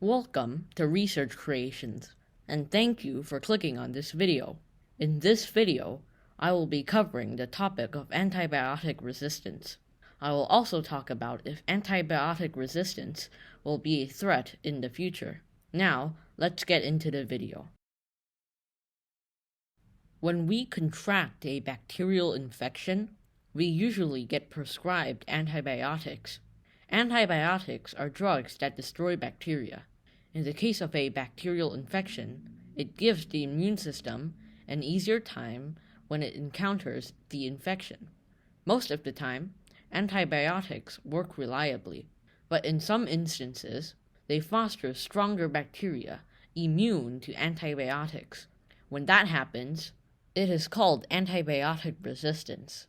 Welcome to Research Creations, and thank you for clicking on this video. In this video, I will be covering the topic of antibiotic resistance. I will also talk about if antibiotic resistance will be a threat in the future. Now, let's get into the video. When we contract a bacterial infection, we usually get prescribed antibiotics. Antibiotics are drugs that destroy bacteria. In the case of a bacterial infection, it gives the immune system an easier time when it encounters the infection. Most of the time, antibiotics work reliably, but in some instances, they foster stronger bacteria immune to antibiotics. When that happens, it is called antibiotic resistance.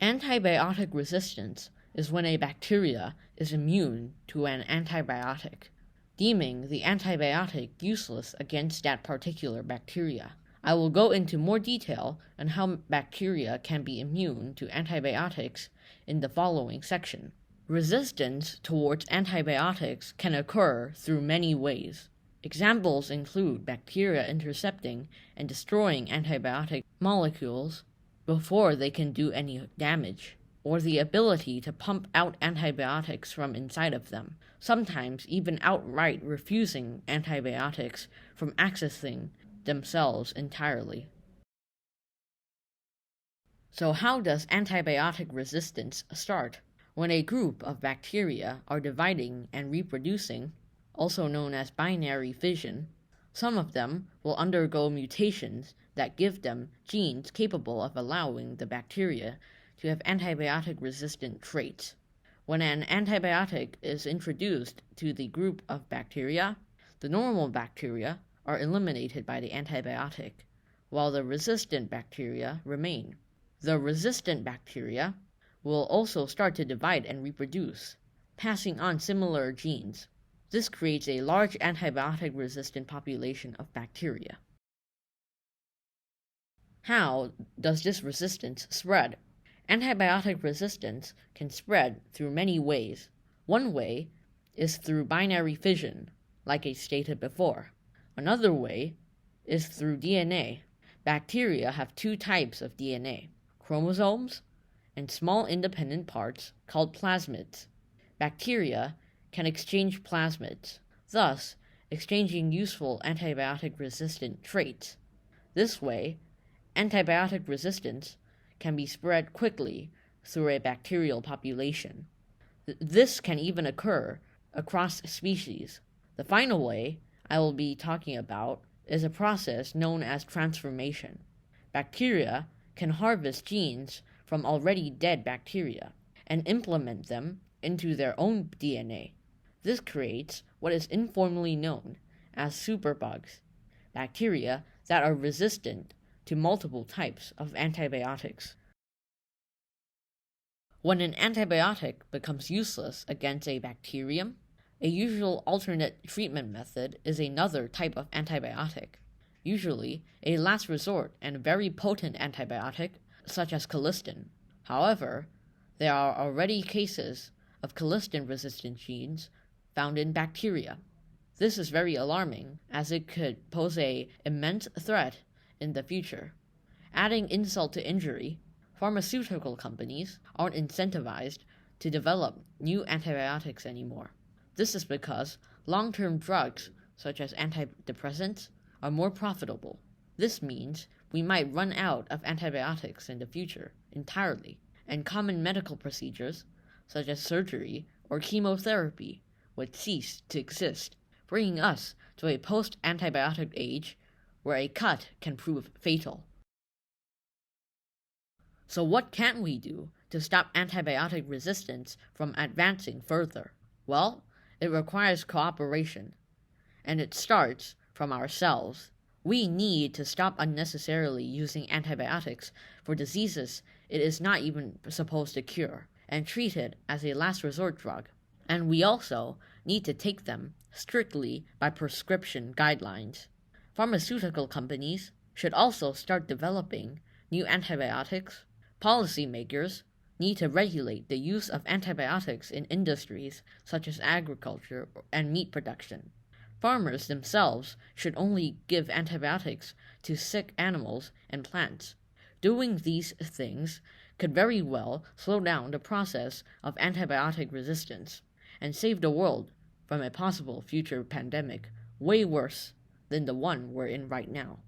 Antibiotic resistance is when a bacteria is immune to an antibiotic, deeming the antibiotic useless against that particular bacteria. I will go into more detail on how bacteria can be immune to antibiotics in the following section. Resistance towards antibiotics can occur through many ways. Examples include bacteria intercepting and destroying antibiotic molecules before they can do any damage, or the ability to pump out antibiotics from inside of them, sometimes even outright refusing antibiotics from accessing themselves entirely. So how does antibiotic resistance start? When a group of bacteria are dividing and reproducing, also known as binary fission, some of them will undergo mutations that give them genes capable of allowing the bacteria to have antibiotic-resistant traits. When an antibiotic is introduced to the group of bacteria, the normal bacteria are eliminated by the antibiotic, while the resistant bacteria remain. The resistant bacteria will also start to divide and reproduce, passing on similar genes. This creates a large antibiotic-resistant population of bacteria. How does this resistance spread? Antibiotic resistance can spread through many ways. One way is through binary fission, like I stated before. Another way is through DNA. Bacteria have two types of DNA, chromosomes and small independent parts called plasmids. Bacteria can exchange plasmids, thus exchanging useful antibiotic-resistant traits. This way, antibiotic resistance can be spread quickly through a bacterial population. This can even occur across species. The final way I will be talking about is a process known as transformation. Bacteria can harvest genes from already dead bacteria and implement them into their own DNA. This creates what is informally known as superbugs, bacteria that are resistant to multiple types of antibiotics. When an antibiotic becomes useless against a bacterium, a usual alternate treatment method is another type of antibiotic, usually a last resort and very potent antibiotic such as colistin. However, there are already cases of colistin-resistant genes found in bacteria. This is very alarming, as it could pose an immense threat in the future. Adding insult to injury, pharmaceutical companies aren't incentivized to develop new antibiotics anymore. This is because long-term drugs, such as antidepressants, are more profitable. This means we might run out of antibiotics in the future entirely, and common medical procedures, such as surgery or chemotherapy, would cease to exist, bringing us to a post-antibiotic age where a cut can prove fatal. So what can we do to stop antibiotic resistance from advancing further? Well, it requires cooperation, and it starts from ourselves. We need to stop unnecessarily using antibiotics for diseases it is not even supposed to cure, and treat it as a last resort drug. And we also need to take them strictly by prescription guidelines. Pharmaceutical companies should also start developing new antibiotics. Policymakers need to regulate the use of antibiotics in industries such as agriculture and meat production. Farmers themselves should only give antibiotics to sick animals and plants. Doing these things could very well slow down the process of antibiotic resistance and save the world from a possible future pandemic way worse than the one we're in right now.